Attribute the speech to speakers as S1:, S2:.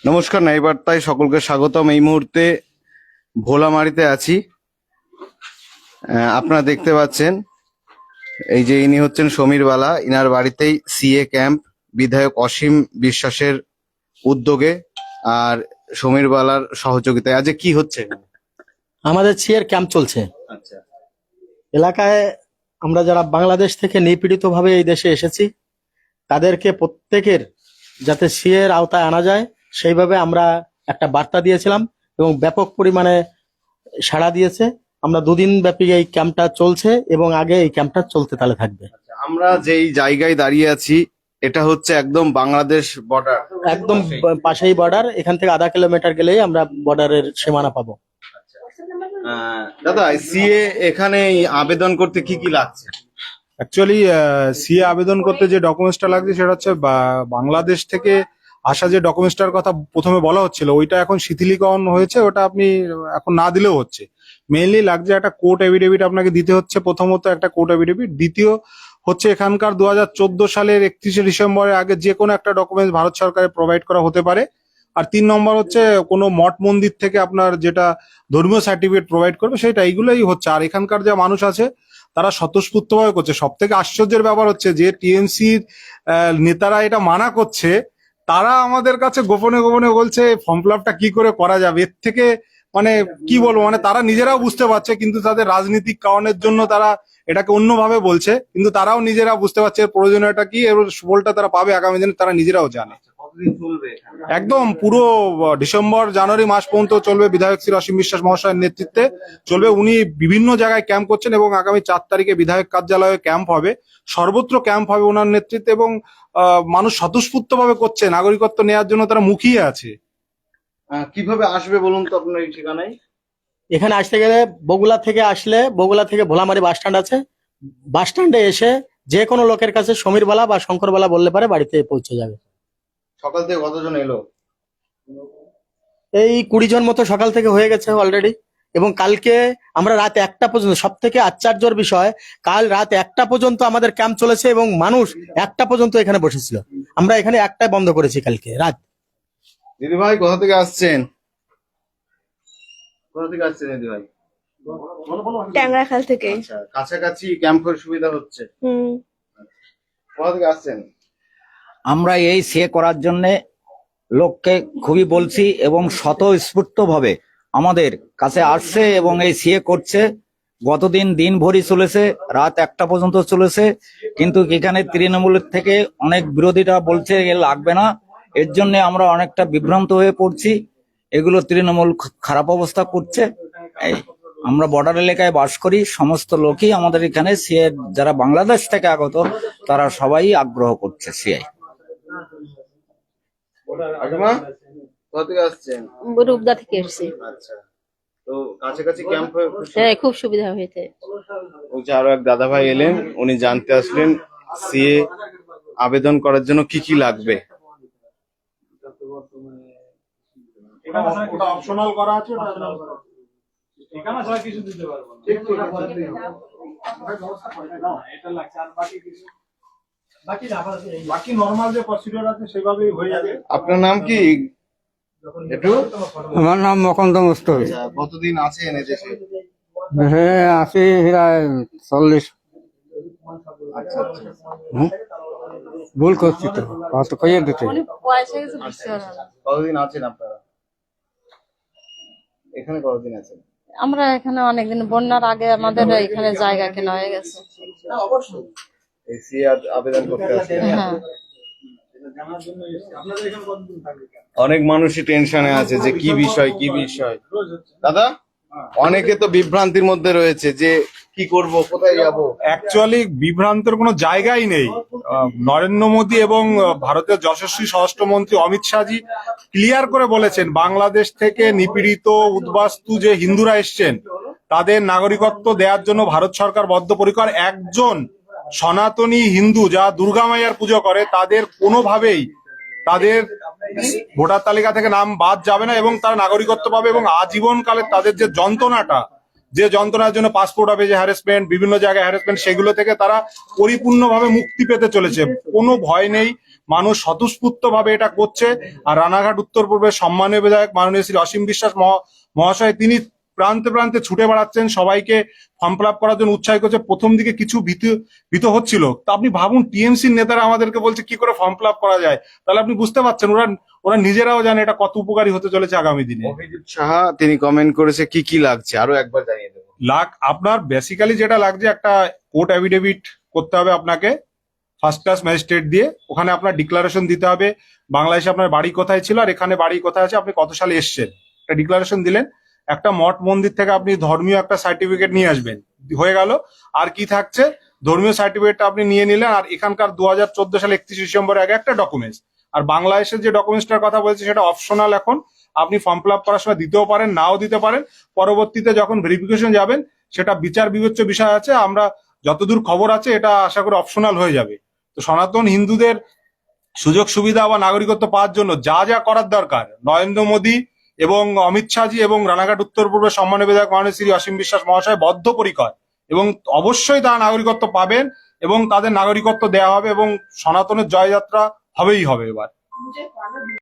S1: নমস্কার, ন্যায় বার্তায় সকলকে স্বাগতম। এই মুহূর্তে ভোলামারিতে আছি। আপনারা দেখতে পাচ্ছেন এই যে ইনি হচ্ছেন সমীর বালা। ইনার বাড়িতেই সিএ ক্যাম্প বিধায়ক অসীম বিশ্বাসের উদ্যোগে আর সমীর বালার সহযোগিতায়। আজ কি হচ্ছে?
S2: আমাদের সিএর ক্যাম্প চলছে
S1: আচ্ছা,
S2: এলাকায়। আমরা যারা বাংলাদেশ থেকে নিপীড়িত ভাবে এই দেশে এসেছি তাদেরকে প্রত্যেকের যাতে সিএর আওতায় আনা যায় সেইভাবে আমরা একটা বার্তা দিয়েছিলাম এবং ব্যাপক পরিমাণে সাড়া দিয়েছে। আমরা দুদিন ব্যাপী এই ক্যাম্পটা চলছে এবং আগে এই ক্যাম্পটা চলতে তাহলে থাকবে।
S1: আমরা যেই জায়গায় দাঁড়িয়ে আছি এটা হচ্ছে একদম বাংলাদেশ বর্ডার,
S2: একদম পাশেই বর্ডার। এখান থেকে আধা কিলোমিটার গেলেই আমরা বর্ডারের সীমানা পাবো।
S1: দাদা, সিএ এখানে আবেদন করতে কি কি লাগছে?
S3: অ্যাকচুয়ালি সিএ আবেদন করতে যে ডকুমেন্টসটা লাগছে সেটা হচ্ছে বাংলাদেশ থেকে আসা যে ডকুমেন্টসটার কথা প্রথমে বলা হচ্ছিল ওইটা এখন শিথিলীকরণ হয়েছে, ওটা আপনি এখন না দিলেও হচ্ছে। মেইনলি লাগছে একটা কোর্ট এফিডেভিট আপনাকে দিতে হচ্ছে, প্রথমত একটা কোর্ট এফিডেভিট। দ্বিতীয় হচ্ছে এখানকার 2014 সালের 31শে ডিসেম্বরের আগে যে কোনো একটা ডকুমেন্টস ভারত সরকারের প্রোভাইড করা হতে পারে। আর 3 নম্বর হচ্ছে কোনো মঠ মন্দির থেকে আপনার যেটা ধর্মীয় সার্টিফিকেট প্রোভাইড করবে সেটা। এইগুলোই হচ্ছে। আর এখানকার যা মানুষ আছে তারা স্বতঃস্ফূর্তভাবে করছে। সব থেকে আশ্চর্যের ব্যাপার হচ্ছে যে টিএমসির নেতারা এটা মানা করছে, তারা আমাদের কাছে গোপনে গোপনে বলছে ফর্ম ফিল আপটা কি করে করা যাবে। এর থেকে মানে কি বলবো, মানে তারা নিজেরাও বুঝতে পারছে কিন্তু তাদের রাজনৈতিক কারণের জন্য তারা এটাকে অন্যভাবে বলছে, কিন্তু তারাও নিজেরা বুঝতে পারছে এর প্রয়োজনীয়তা কি, এর সুফলটা তারা পাবে আগামী দিনে তারা নিজেরাও জানে।
S1: কতদিন চলবে?
S3: একদম পুরো ডিসেম্বর জানুয়ারি মাস পর্যন্ত চলবে। বিধায়ক শ্রী অসীম বিশ্বাস মহাশয়ের নেতৃত্বে চলবে। উনি বিভিন্ন জায়গায় ক্যাম্প করছেন এবং আগামী 4 তারিখে বিধায়ক কার্যালয়ে ক্যাম্প হবে, সর্বত্র ক্যাম্প হবে ওনার নেতৃত্বে। এবং মানুষ স্বতঃস্ফূর্ত ভাবে করছে, নাগরিকত্ব নেওয়ার জন্য তারা মুখিয়ে আছে।
S1: কিভাবে আসবে বলুন তো আপনার এই ঠিকানায়?
S2: এখানে আসতে গেলে বগুড়া থেকে আসলে বগুড়া থেকে ভোলামারি বাস স্ট্যান্ড আছে, বাস স্ট্যান্ডে এসে যে কোনো লোকের কাছে সমীরবালা বা শঙ্করবালা বললে পারে, বাড়িতে পৌঁছে যাবে।
S1: সকাল থেকে কতজন এলো?
S2: এই 20 জন মতো সকাল থেকে হয়ে গেছে অলরেডি। এবং কালকে আমরা রাত 1টা পর্যন্ত, সব থেকে আশ্চর্যের বিষয়, কাল রাত 1টা পর্যন্ত আমাদের ক্যাম্প চলেছে এবং মানুষ 1টা পর্যন্ত এখানে বসেছিল। আমরা এখানে 1টায় বন্ধ করেছি কালকে রাত।
S1: দিদি ভাই, কোথা থেকে আসছেন? কোথা থেকে আসছেন দিদি ভাই?
S4: ট্যাংরাখাল থেকে।
S1: আচ্ছা, কাছাকাছি ক্যাম্পের সুবিধা হচ্ছে। কোথা থেকে আসছেন?
S5: আমরা এই সিএ করার জন্য লোককে খুবই বলছি এবং স্বতঃস্ফূর্ত ভাবে আমাদের কাছে আসছে এবং এই সিএ করছে। গতদিন দিন ভরি চলেছে, রাত 1টা পর্যন্ত চলেছে, কিন্তু এখানে তৃণমূলের থেকে অনেক বিরোধীরা বলছে এ লাগবে না। এর জন্য আমরা অনেকটা বিভ্রান্ত হয়ে পড়ছি। এগুলো তৃণমূল খারাপ অবস্থা করছে। এই আমরা বর্ডার এলাকায় বাস করি, সমস্ত লোকই আমাদের এখানে সিএ, যারা বাংলাদেশ থেকে আগত তারা সবাই আগ্রহ করছে সিএ।
S1: আগমা, কোথা থেকে আসছেন?
S4: রূপদা থেকে এসেছি।
S1: আচ্ছা, তো কাছাকাছি ক্যাম্প
S4: হ্যাঁ, খুব সুবিধা হয়েছে।
S1: ওই যে আরো এক দাদা ভাই এলেন, উনি জানতে আসলেন সিএ আবেদন করার জন্য কি কি লাগবে।
S3: ওটা অপশনাল করা আছে, ঠিকানা ছাড়া কিছু দিতে পারবো না। এটা লাগছে, আর বাকি কিছু বাকি নরমাল যে প্রসিডিউর আছে সেভাবেই হয়ে যাবে।
S1: আপনার নাম কি? একটু।
S6: আমার নাম মকন্দ মুস্তফি।
S1: আচ্ছা, কতদিন আছেন এদেশে?
S6: হ্যাঁ, আছি প্রায় 40।
S1: আচ্ছা আচ্ছা।
S6: ভুল করছি তো, কত কইয়ে দিতে।
S1: কতদিন আছেন আপনারা এখানে? কতদিন আছেন?
S4: আমরা এখানে অনেকদিন, বন্যার আগে আমাদের এখানে জায়গা কেনা হয়ে গেছে।
S1: এই সিএ আবেদন করতে আসছেন?
S4: হ্যাঁ,
S1: অনেক মানুষই টেনশনে আছে যে কি বিষয় কি বিষয়। দাদা, অনেকে তো বিভ্রান্তির মধ্যে রয়েছে যে কি করব, কোথায় যাব।
S3: অ্যাকচুয়ালি বিভ্রান্তের কোনো জায়গাই নেই। নরেন্দ্র মোদী এবং ভারতের যশস্বী স্বরাষ্ট্রমন্ত্রী অমিত শাহজি ক্লিয়ার করে বলেছেন বাংলাদেশ থেকে নিপীড়িত উদ্বাস্তু যে হিন্দুরা এসছেন তাদের নাগরিকত্ব দেওয়ার জন্য ভারত সরকার বদ্ধপরিকর। একজন সনাতনী হিন্দু যা দুর্গা মাইয়ার পুজো করে তাদের কোনোভাবেই তাদের ভোটার তালিকা থেকে নাম বাদ যাবে না এবং তারা নাগরিকত্ব পাবে। এবং আজীবনকালে তাদের যে যন্ত্রণাটা, যে যন্ত্রণার জন্য পাসপোর্ট অফিসে হ্যারাসমেন্ট, বিভিন্ন জায়গায় হ্যারাসমেন্ট, সেগুলো থেকে তারা পরিপূর্ণভাবে মুক্তি পেতে চলেছে। কোনো ভয় নেই। মানুষ স্বতঃস্ফূর্ত ভাবে এটা করছে। আর রানাঘাট উত্তর পূর্বের সম্মানীয় বিধায়ক মাননীয় শ্রী অসীম বিশ্বাস মহাশয় তিনি প্রান্তে প্রান্তে ছুটে বেড়াচ্ছেন, সবাইকে ফর্ম ফিল আপ করার জন্য উৎসাহ করছে। প্রথম দিকে কিছু ভীত হচ্ছিল, তো আপনি ভাবুন টিএমসির নেতারা আমাদেরকে বলছে কি করে ফর্ম ফিল আপ করা যায়, তাহলে আপনি বুঝতে পারছেন ওরা নিজেরাও জানে এটা কত উপকারী হতে চলেছে আগামী দিনে।
S1: অভিজিৎ সাহা তিনি কমেন্ট করেছে কি কি লাগছে আরো একবার জানিয়ে দেবো।
S3: আপনার বেসিক্যালি যেটা লাগছে একটা কোর্ট অ্যাফিডেভিট করতে হবে আপনাকে ফার্স্ট ক্লাস ম্যাজিস্ট্রেট দিয়ে, ওখানে আপনার ডিক্লারেশন দিতে হবে বাংলাদেশে আপনার বাড়ি কোথায় ছিল আর এখানে বাড়ি কোথায় আছে, আপনি কত সালে এসছেন, একটা ডিক্লারেশন দিলেন। একটা মঠ মন্দির থেকে আপনি ধর্মীয় একটা সার্টিফিকেট নিয়ে আসবেন, হয়ে গেল। আর কি থাকছে, ধর্মীয় সার্টিফিকেটটা আপনি নিয়ে নিলেন, আর এখানকার 2014 সালে 31 ডিসেম্বর আগে একটা ডকুমেন্টস। আর বাংলাদেশের যে ডকুমেন্টসটার কথা বলছি সেটা অপশনাল, এখন আপনি ফর্ম ফিল আপ করার সময় দিতেও পারেন নাও দিতে পারেন, পরবর্তীতে যখন ভেরিফিকেশন যাবেন সেটা বিচার বিবেচ্য বিষয় আছে। আমরা যতদূর খবর আছে এটা আশা করি অপশনাল হয়ে যাবে। তো সনাতন হিন্দুদের সুযোগ সুবিধা বা নাগরিকত্ব পাওয়ার জন্য যা যা করার দরকার নরেন্দ্র মোদী এবং অমিত শাহজি এবং রানাঘাট উত্তর পূর্বের সম্মানীয় বিধায়ক মাননীয় শ্রী অসীম বিশ্বাস মহাশয় বদ্ধপরিকর, এবং অবশ্যই তারা নাগরিকত্ব পাবেন এবং তাদের নাগরিকত্ব দেওয়া হবে এবং সনাতনের জয়যাত্রা হবেই হবে এবার।